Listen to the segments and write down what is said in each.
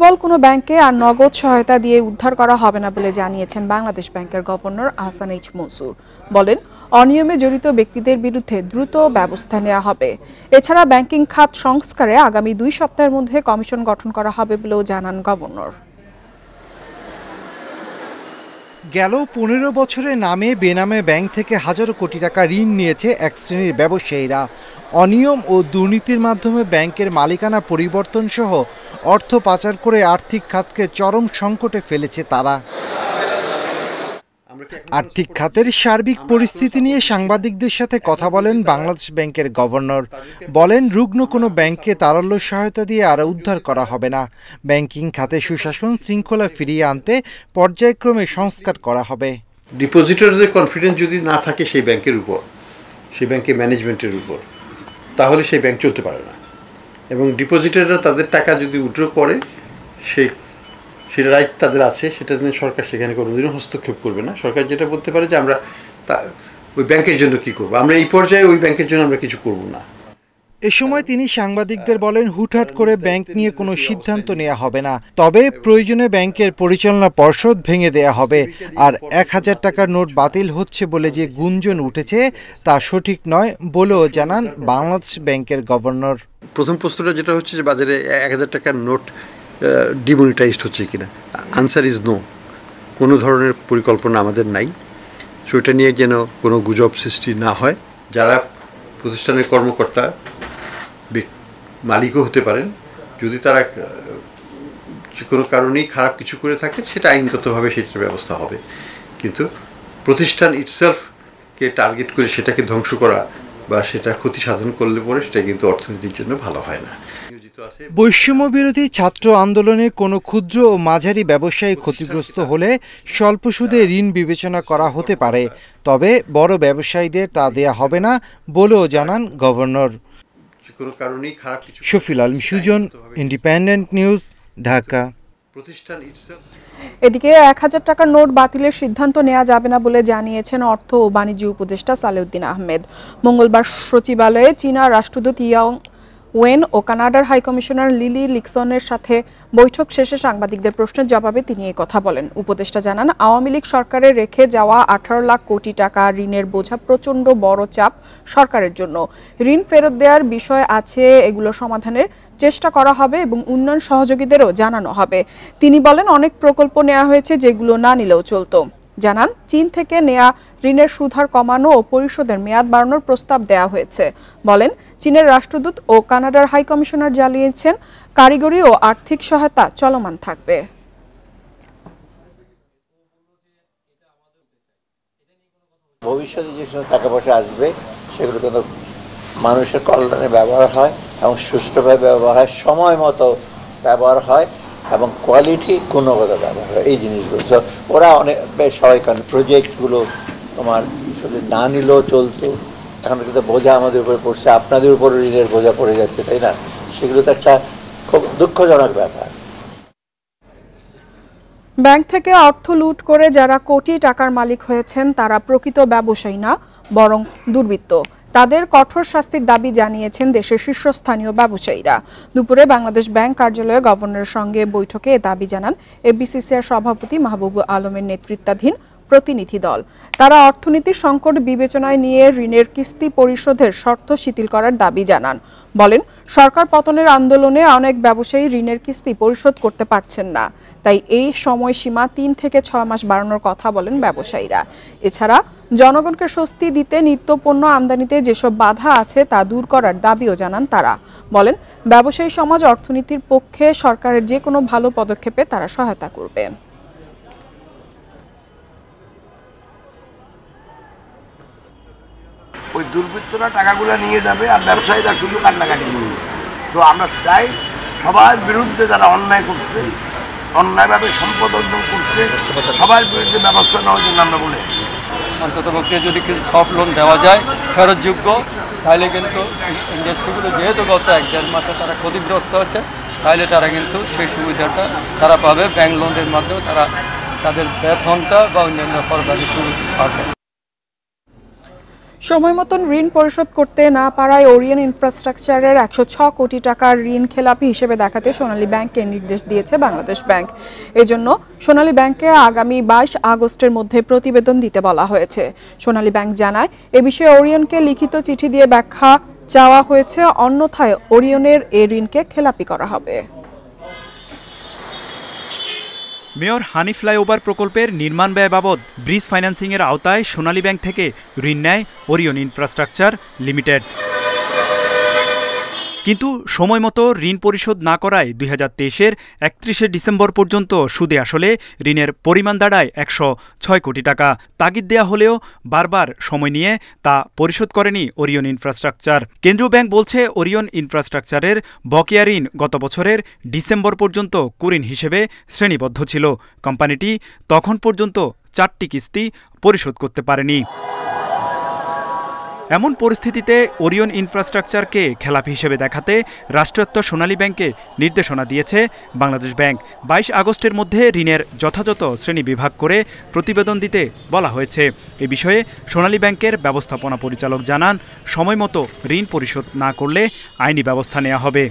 দুর্বল কোনো ব্যাংকে আর নগদ সহায়তা দিয়ে উদ্ধার করা হবে না বলে জানিয়েছেন বাংলাদেশ ব্যাংকের গভর্নর আহসান এইচ মনসুর। বলেন, অনিয়মে জড়িত ব্যক্তিদের বিরুদ্ধে দ্রুত ব্যবস্থা নেওয়া হবে। এছাড়া ব্যাংকিং খাত সংস্কারে আগামী 2 সপ্তাহের মধ্যে কমিশন গঠন করা হবে বলেও জানান গভর্নর। গেল 15 বছরে নামে বেনামে ব্যাংক থেকে হাজারো কোটি টাকা ঋণ নিয়েছে এক শ্রেণীর ব্যবসায়ীরা। অনিয়ম ও দুর্নীতির মাধ্যমে ব্যাংকের মালিকানা পরিবর্তন সহ অর্থ পাচার করে আর্থিক খাতকে চরম সংকটে ফেলেছে তারা। আর্থিক খাতের সার্বিক পরিস্থিতি নিয়ে সাংবাদিকদের সাথে কথা বলেন বাংলাদেশ ব্যাংকের গভর্নর। বলেন, রুগ্ন কোনো ব্যাংককে তারল্য সহায়তা দিয়ে আর উদ্ধার করা হবে না। ব্যাংকিং খাতে সুশাসন শৃঙ্খলা ফিরিয়ে আনতে পর্যায়ক্রমে সংস্কার করা হবে। ডিপোজিটরদের কনফিডেন্স যদি না থাকে সেই ব্যাংকের উপর, সেই ব্যাংকের ম্যানেজমেন্টের উপর, তাহলে সেই ব্যাংক চলতে পারে না। এবং ডিপোজিটররা তাদের টাকা যদি উইথড্র করে সেটা রাইট তাদের আছে, সেটা নিয়ে সরকার সেখানে কোনোদিনও হস্তক্ষেপ করবে না। সরকার যেটা বলতে পারে যে আমরা ওই ব্যাংকের জন্য কী করবো, আমরা এই পর্যায়ে ওই ব্যাংকের জন্য আমরা কিছু করব না। এ সময় তিনি সাংবাদিকদের বলেন, হুটহাট করে ব্যাংক নিয়ে কোনো সিদ্ধান্ত নেওয়া হবে না, তবে প্রয়োজনে ব্যাংকের পরিচালনা পর্ষদ ভেঙে দেয়া হবে। আর 1000 টাকার নোট বাতিল হচ্ছে বলে যে গুঞ্জন উঠেছে তা সঠিক নয় বলেও জানান বাংলাদেশ ব্যাংকের গভর্নর। প্রথম প্রশ্নটা যেটা হচ্ছে যে বাজারে 1000 টাকার নোট ডিমনিটাইজড হচ্ছে কিনা, আনসার ইজ নো। কোনো ধরনের পরিকল্পনা আমাদের নাই। সেটা নিয়ে যেন কোনো গুজব সৃষ্টি না হয়। যারা প্রতিষ্ঠানের কর্মকর্তা, মালিকও হতে পারেন, যদি তারা যে কোনো কারণেই খারাপ কিছু করে থাকে সেটা আইনগতভাবে সেটার ব্যবস্থা হবে। কিন্তু প্রতিষ্ঠান ইটসেলফকে টার্গেট করে সেটাকে ধ্বংস করা বা সেটা ক্ষতি সাধন করলে পরে সেটা কিন্তু অর্থনীতির জন্য ভালো হয় না। বৈষম্য বিরোধী ছাত্র আন্দোলনে কোনো ক্ষুদ্র ও মাঝারি ব্যবসায়ী ক্ষতিগ্রস্ত হলে স্বল্প সুদে ঋণ বিবেচনা করা হতে পারে, তবে বড় ব্যবসায়ীদের তা দেয়া হবে না বলেও জানান governor. Shafil Alam Sujan, independent news, Dhaka. এদিকে 1000 টাকার নোট বাতিলের সিদ্ধান্ত নেওয়া যাবে না বলে জানিয়েছেন অর্থ ও বাণিজ্য উপদেষ্টা সালেউদ্দিন আহমেদ। মঙ্গলবার সচিবালয়ে চীনা রাষ্ট্রদূত ইয়াং ওয়েন ও কানাডার হাইকমিশনার লিলি লিকসনের সাথে বৈঠক শেষে সাংবাদিকদের প্রশ্নের জবাবে তিনি এই কথা বলেন। উপদেষ্টা জানান, আওয়ামী লীগ সরকারের রেখে যাওয়া 18 লাখ কোটি টাকা ঋণের বোঝা প্রচণ্ড বড় চাপ সরকারের জন্য। ঋণ ফেরত দেওয়ার বিষয় আছে, এগুলো সমাধানের চেষ্টা করা হবে এবং উন্নয়ন সহযোগীদেরও জানানো হবে। তিনি বলেন, অনেক প্রকল্প নেওয়া হয়েছে যেগুলো না নিলেও চলতো। জানান, চীন থেকে নেয়া ঋণের সুদহার কমানো ও পরিশোধের মেয়াদ বাড়ানোর প্রস্তাব দেওয়া হয়েছে। বলেন, চীনের রাষ্ট্রদূত ও কানাডার হাইকমিশনার জানিয়েছেন, কারিগরি ও আর্থিক সহায়তা চলমান থাকবে। ভবিষ্যতে যে সমস্ত টাকা পয়সা আসবে সেগুলো কিন্তু মানুষের কল্যাণে ব্যবহার হয় এবং সুষ্ঠুভাবে ব্যবহার হয়, সময় মতো ব্যবহার হয় এবং কোয়ালিটি গুণগত ব্যবহার হয়। এই জিনিসগুলো ওরা অনেক বেশ হয়, কারণ প্রজেক্টগুলো তোমার শুধু না নিলেও চলতো। এখন কিন্তু বোঝা আমাদের উপরে পড়ছে, আপনাদের উপর ঋণের বোঝা পড়ে যাচ্ছে, তাই না? সেগুলো তো একটা খুব দুঃখজনক ব্যাপার। ব্যাংক থেকে অর্থ লুট করে যারা কোটি টাকার মালিক হয়েছেন তারা প্রকৃত ব্যবসায়ী না, বরং দুর্বৃত্ত। তাদের কঠোর শাস্তির দাবি জানিয়েছেন দেশের শীর্ষস্থানীয় ব্যবসায়ীরা। দুপুরে বাংলাদেশ ব্যাংক কার্যালয়ে গভর্নরের সঙ্গে বৈঠকে এ দাবি জানান এফবিসিসিআর সভাপতি মাহবুব আলমের নেতৃত্বাধীন প্রতিনিধি দল। তারা অর্থনীতির সংকট বিবেচনায় নিয়ে ঋণের কিস্তি পরিশোধের শর্ত শিথিল করার দাবি জানান। বলেন, সরকার পতনের আন্দোলনে অনেক ব্যবসায়ী ঋণের কিস্তি পরিশোধ করতে পারছেন না, তাই এই সময়সীমা 3 থেকে 6 মাস বাড়ানোর কথা বলেন ব্যবসায়ীরা। এছাড়া জনগণকে স্বস্তি দিতে নিত্যপণ্য আমদানিতে যেসব বাধা আছে তা দূর করার দাবিও জানান তারা। বলেন, ব্যবসায়ী সমাজ অর্থনীতির পক্ষে সরকারের যে কোনো ভালো পদক্ষেপে তারা সহায়তা করবে। ওই দুর্বৃত্তরা টাকাগুলো নিয়ে যাবে আর ব্যবসায়ীরা শুধু কান্নাকাটি করবে। তো আমরা চাই সবার বিরুদ্ধে যারা অন্যায় করছে, অন্যায়ভাবে সম্পদ অর্জন করছে, সবার বিরুদ্ধে ব্যবস্থা নেওয়ার জন্য আমরা বলে অন্ততপক্ষে যদি কিছু সফট লোন দেওয়া যায় ফেরতযোগ্য, তাহলে কিন্তু ইন্ডাস্ট্রিগুলো যেহেতু গত 1-1.5 মাসে তারা ক্ষতিগ্রস্ত হচ্ছে, তাহলে তারা কিন্তু সেই সুবিধাটা তারা পাবে। ব্যাংক লোনের মাধ্যমে তারা তাদের বেতনটা বা অন্যান্য সরকারি সুবিধা পাবে। সময় মতন ঋণ পরিশোধ করতে না পারায় ওরিয়ন ইনফ্রাস্ট্রাকচারের 106 কোটি টাকার ঋণ খেলাপি হিসেবে দেখাতে সোনালী ব্যাংককে নির্দেশ দিয়েছে বাংলাদেশ ব্যাংক। এজন্য সোনালী ব্যাংককে আগামী 22 আগস্টের মধ্যে প্রতিবেদন দিতে বলা হয়েছে। সোনালী ব্যাংক জানায়, এ বিষয়ে ওরিয়নকে লিখিত চিঠি দিয়ে ব্যাখ্যা চাওয়া হয়েছে, অন্যথায় ওরিয়নের এ ঋণকে খেলাপি করা হবে। মেয়র হানি ফ্লাইওভার প্রকল্পের নির্মাণ ব্যয় বাবদ ব্রিজ ফাইন্যান্সিংয়ের আওতায় সোনালী ব্যাংক থেকে ঋণ নেয় ওরিয়ন ইনফ্রাস্ট্রাকচার লিমিটেড। কিন্তু সময়মতো ঋণ পরিশোধ না করায় 2023-এর 31শে ডিসেম্বর পর্যন্ত সুদে আসলে ঋণের পরিমাণ দাঁড়ায় 106 কোটি টাকা। তাগিদ দেয়া হলেও বারবার সময় নিয়ে তা পরিশোধ করেনি ওরিয়ন ইনফ্রাস্ট্রাকচার। কেন্দ্রীয় ব্যাংক বলছে, ওরিয়ন ইনফ্রাস্ট্রাকচারের বকেয়া ঋণ গত বছরের ডিসেম্বর পর্যন্ত কুঋণ হিসেবে শ্রেণীবদ্ধ ছিল। কোম্পানিটি তখন পর্যন্ত 4টি কিস্তি পরিশোধ করতে পারেনি। এমন পরিস্থিতিতে ওরিয়ন ইনফ্রাস্ট্রাকচারকে খেলাপি হিসেবে দেখাতে রাষ্ট্রায়ত্ত সোনালী ব্যাংককে নির্দেশনা দিয়েছে বাংলাদেশ ব্যাংক। 22 আগস্টের মধ্যে ঋণের যথাযথ শ্রেণী বিভাগ করে প্রতিবেদন দিতে বলা হয়েছে। এ বিষয়ে সোনালী ব্যাংকের ব্যবস্থাপনা পরিচালক জানান, সময়মতো ঋণ পরিশোধ না করলে আইনি ব্যবস্থা নেওয়া হবে।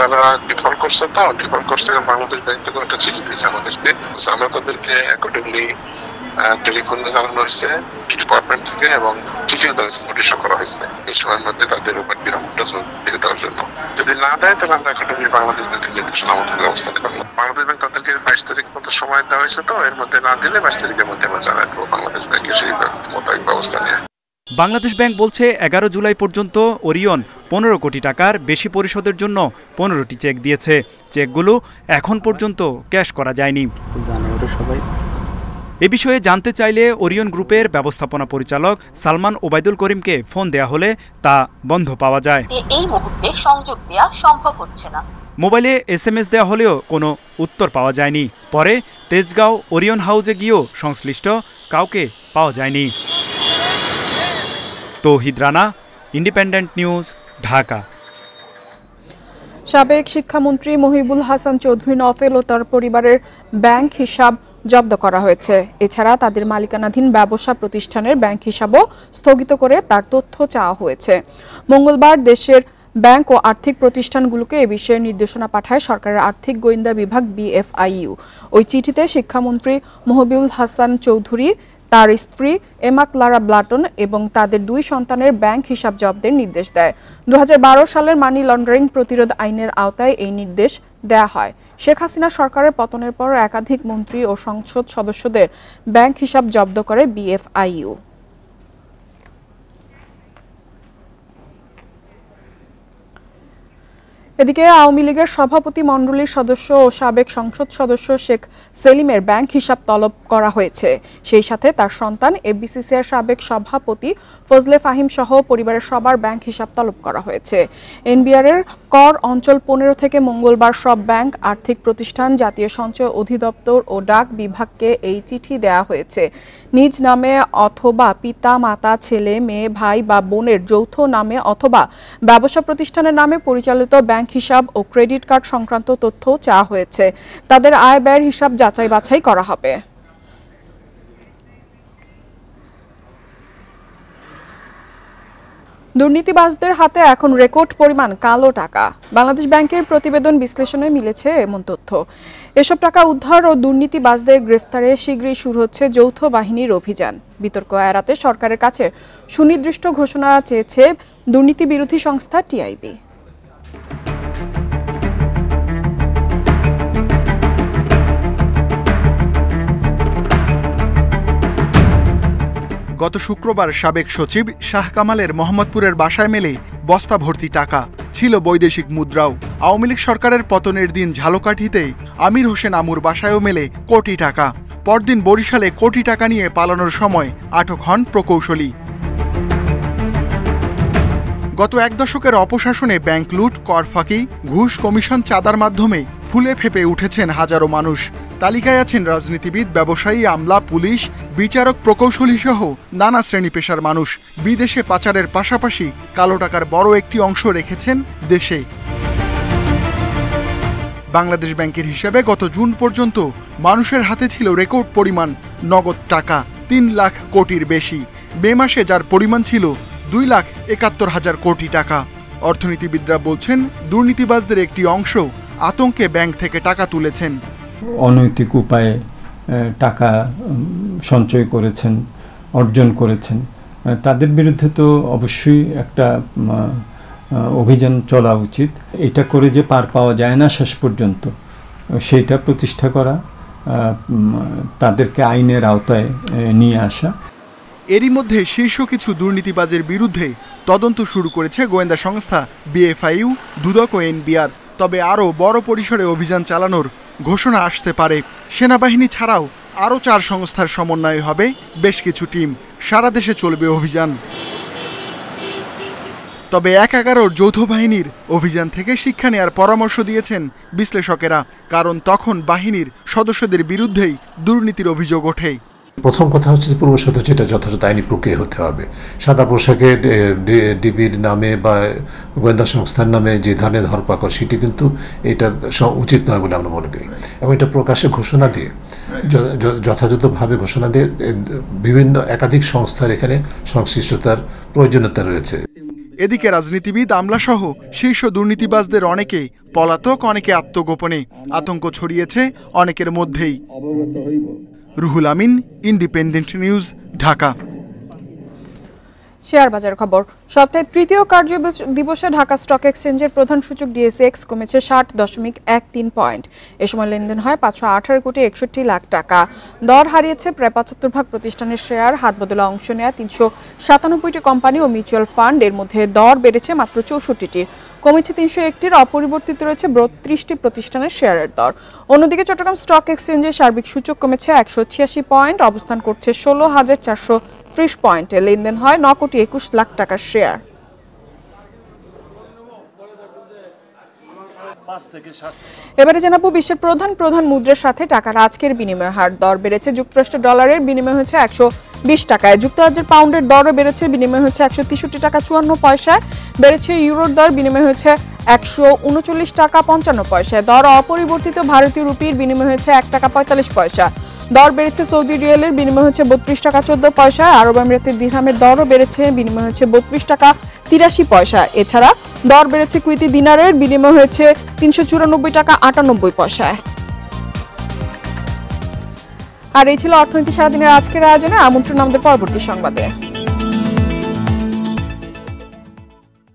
তারা ডিফল্ট করছে, তো ডিফল্ট করছে বাংলাদেশ ব্যাংক থেকে একটা চিঠি দিয়েছে আমাদেরকে। আমরা তাদেরকে অ্যাকর্ডিংলি টেলিফোনে জানানো হয়েছে ডিপার্টমেন্ট থেকে এবং চিঠিও দেওয়া হয়েছে, নোটিশও করা হয়েছে এই সময়ের মধ্যে তাদের উপর বিরামটা দিয়ে দেওয়ার জন্য। যদি না দেয় তাহলে আমরা অ্যাকর্ডিংলি বাংলাদেশ ব্যাংকের নির্দেশনা আমাদের ব্যবস্থা নেবেন। বাংলাদেশ ব্যাংক তাদেরকে 22 তারিখ মতো সময় দেওয়া হয়েছে, তো এর মধ্যে না দিলে 22 তারিখের মধ্যে আমরা জানাই দেবো বাংলাদেশ ব্যাংকের সেই মোতাবেক ব্যবস্থা নিয়ে। বাংলাদেশ ব্যাংক বলছে, 11 জুলাই পর্যন্ত ওরিয়ন 15 কোটি টাকার বেশি পরিশোধের জন্য 15টি চেক দিয়েছে। চেকগুলো এখন পর্যন্ত ক্যাশ করা যায়নি। এ বিষয়ে জানতে চাইলে ওরিয়ন গ্রুপের ব্যবস্থাপনা পরিচালক সালমান ওবায়দুল করিমকে ফোন দেয়া হলে তা বন্ধ পাওয়া যায়। এই মুহূর্তে সংযোগ দেওয়া সম্ভব হচ্ছে না। মোবাইলে SMS দেওয়া হলেও কোনো উত্তর পাওয়া যায়নি। পরে তেজগাঁও ওরিয়ন হাউসে গিয়েও সংশ্লিষ্ট কাউকে পাওয়া যায়নি। তৌহিদ রানা, ইন্ডিপেন্ডেন্ট নিউজ, ঢাকা। সাবেক শিক্ষামন্ত্রী মহিবুল হাসান চৌধুরী নফেল ও তার পরিবারের ব্যাংক হিসাব জব্দ করা হয়েছে। এছাড়া তাদের মালিকানাধীন ব্যবসা প্রতিষ্ঠানের ব্যাংক হিসাবও স্থগিত করে তার তথ্য চাওয়া হয়েছে। মঙ্গলবার দেশের ব্যাংক ও আর্থিক প্রতিষ্ঠানগুলোকে এ বিষয়ে নির্দেশনা পাঠায় সরকারের আর্থিক গোয়েন্দা বিভাগ BFIU। ওই চিঠিতে শিক্ষামন্ত্রী মহিবুল হাসান চৌধুরী, তার স্ত্রী এমা ক্লারা ব্লাটন এবং তাদের 2 সন্তানের ব্যাংক হিসাব জব্দের নির্দেশ দেয়। 2012 সালের মানি লন্ডারিং প্রতিরোধ আইনের আওতায় এই নির্দেশ দেয়া হয়। শেখ হাসিনা সরকারের পতনের পর একাধিক মন্ত্রী ও সংসদ সদস্যদের ব্যাংক হিসাব জব্দ করে BFIU। এদিকে আওয়ামী লীগের সভাপতি মণ্ডলীর সদস্য ও সাবেক সংসদ সদস্য শেখ সেলিমের ব্যাংক হিসাব তলব করা হয়েছে। সেই সাথে তার সন্তান FBCCR সাবেক সভাপতি ফজলে ফাহিম সহ পরিবারের সবার ব্যাংক হিসাব তলব করা হয়েছে। NBR এর কর অঞ্চল 15 থেকে মঙ্গলবার সব ব্যাংক, আর্থিক প্রতিষ্ঠান, জাতীয় সঞ্চয় অধিদপ্তর ও ডাক বিভাগকে এই চিঠি দেয়া হয়েছে। নিজ নামে অথবা পিতা, মাতা, ছেলে, মেয়ে, ভাই বা বোনের যৌথ নামে অথবা ব্যবসা প্রতিষ্ঠানের নামে পরিচালিত ব্যাংক হিসাব ও ক্রেডিট কার্ড সংক্রান্ত তথ্য চাওয়া হয়েছে। তাদের আয় ব্যয়ের হিসাব যাচাই বাছাই করা হবে। দুর্নীতিবাজদের হাতে এখন রেকর্ড পরিমাণ কালো টাকা। বাংলাদেশ ব্যাংকের প্রতিবেদন বিশ্লেষণে মিলেছে এমন তথ্য। এসব টাকা উদ্ধার ও দুর্নীতিবাজদের গ্রেফতারে শীঘ্রই শুরু হচ্ছে যৌথ বাহিনীর অভিযান। বিতর্ক এড়াতে সরকারের কাছে সুনির্দিষ্ট ঘোষণা চেয়েছে দুর্নীতি বিরোধী সংস্থা TIB। গত শুক্রবার সাবেক সচিব শাহ কামালের মোহাম্মদপুরের বাসায় মেলে বস্তা ভর্তি টাকা, ছিল বৈদেশিক মুদ্রাও। আওয়ামী লীগ সরকারের পতনের দিন ঝালকাঠিতে আমির হোসেন আমুর বাসায়ও মেলে কোটি টাকা। পরদিন বরিশালে কোটি টাকা নিয়ে পালানোর সময় আটক হন প্রকৌশলী। গত 1 দশকের অপশাসনে ব্যাংক লুট, কর ফাঁকি, ঘুষ, কমিশন, চাঁদার মাধ্যমে ফুলে ফেপে উঠেছেন হাজারো মানুষ। তালিকায় আছেন রাজনীতিবিদ, ব্যবসায়ী, আমলা, পুলিশ, বিচারক, প্রকৌশলী সহ নানা শ্রেণী পেশার মানুষ। বিদেশে পাচারের পাশাপাশি কালো টাকার বড় একটি অংশ রেখেছেন দেশে। বাংলাদেশ ব্যাংকের হিসাবে গত জুন পর্যন্ত মানুষের হাতে ছিল রেকর্ড পরিমাণ নগদ টাকা, 3 লাখ কোটির বেশি। মে মাসে যার পরিমাণ ছিল 2,71,000 কোটি টাকা। অর্থনীতিবিদরা বলছেন, দুর্নীতিবাজদের একটি অংশ আতঙ্কে ব্যাংক থেকে টাকা তুলেছেন। অনৈতিক উপায়ে টাকা সঞ্চয় করেছেন, অর্জন করেছেন, তাদের বিরুদ্ধে তো অবশ্যই একটা অভিযান চলা উচিত। এটা করে যে পার পাওয়া যায় না শেষ পর্যন্ত, সেইটা প্রতিষ্ঠা করা, তাদেরকে আইনের আওতায় নিয়ে আসা। এরই মধ্যে শীর্ষ কিছু দুর্নীতিবাজের বিরুদ্ধে তদন্ত শুরু করেছে গোয়েন্দা সংস্থা BFIU, দুদক ও NBR। তবে আরও বড় পরিসরে অভিযান চালানোর ঘোষণা আসতে পারে। সেনাবাহিনী ছাড়াও আরও 4 সংস্থার সমন্বয়ে হবে বেশ কিছু টিম। সারা দেশে চলবে অভিযান। তবে 1-11 যৌথ বাহিনীর অভিযান থেকে শিক্ষা নেওয়ার পরামর্শ দিয়েছেন বিশ্লেষকেরা, কারণ তখন বাহিনীর সদস্যদের বিরুদ্ধেই দুর্নীতির অভিযোগ ওঠে। প্রথম কথা হচ্ছে যে পূর্ব শর্ত যেটা যথাযথ আইনি প্রক্রিয়া হতে হবে। সাদা পোশাকে ডিবির নামে বা গোয়েন্দা সংস্থার নামে যে ধরনের ধরপাকড়, সেটি কিন্তু এটা উচিত নয় বলে আমরা মনে করি। এবং এটা প্রকাশ্যে ঘোষণা দিয়ে, যথাযথভাবে ঘোষণা দিয়ে বিভিন্ন একাধিক সংস্থার এখানে সংশ্লিষ্টতার প্রয়োজনীয়তা রয়েছে। এদিকে রাজনীতিবিদ, আমলাসহ শীর্ষ দুর্নীতিবাজদের অনেকে পলাতক, অনেকে আত্মগোপনে। আতঙ্ক ছড়িয়েছে অনেকের মধ্যেই। Ruhul Amin, independent news, Dhaka. Share বাজার খবর। সপ্তাহের তৃতীয় কার্য দিবসে ঢাকা স্টক এক্সচেঞ্জের প্রধান সূচক DSX কমেছে 60.13 পয়েন্ট। এ সময় লেনদেন হয় 518,61,00,000 টাকা। দর হারিয়েছে প্রায় 75 প্রতিষ্ঠানের শেয়ার। হাত বদলে অংশ নেয়া 397টি কোম্পানি ও মিউচুয়াল ফান্ড। এর মধ্যে দর বেড়েছে মাত্র 64টির, কমেছে 301টির। অপরিবর্তিত রয়েছে 32টি প্রতিষ্ঠানের শেয়ারের দর। অন্যদিকে চট্টগ্রাম স্টক এক্সচেঞ্জের সার্বিক সূচক কমেছে 186 পয়েন্ট, অবস্থান করছে 16,430 পয়েন্টে। লেনদেন হয় 9,21,00,000 টাকার শেয়ার। এবারে জানাবো বিশ্বের প্রধান মুদ্রার সাথে টাকার আজকের বিনিময় হার। দর বেড়েছে। যুক্তরাষ্ট্রের ডলারের বিনিময় হচ্ছে 120 টাকায়। যুক্তরাজ্যের পাউন্ডের দরও বেড়েছে, বিনিময় হচ্ছে 163 টাকা 54 পয়সায়। বেড়েছে ইউরোর দর, বিনিময় হচ্ছে 139 টাকা 55 পয়সায়। দর অপরিবর্তিত। ভারতীয় রুপির বিনিময় হচ্ছে 1 টাকা 45 পয়সা। দর বেড়েছে। সৌদি রিয়ালের বিনিময় হচ্ছে 32 টাকা 14 পয়সা। আরব আমিরাতের দিরহামের দরও বেড়েছে, বিনিময় হচ্ছে 32 টাকা 83 পয়সা। এছাড়া দর বেড়েছে কুয়েতি দিনারের, বিনিময় হয়েছে 394 টাকা 98 পয়সায়। আর এই ছিল অর্থনীতি সারাদিনের আজকের আয়োজনে। আমন্ত্রণ আমাদের পরবর্তী সংবাদে।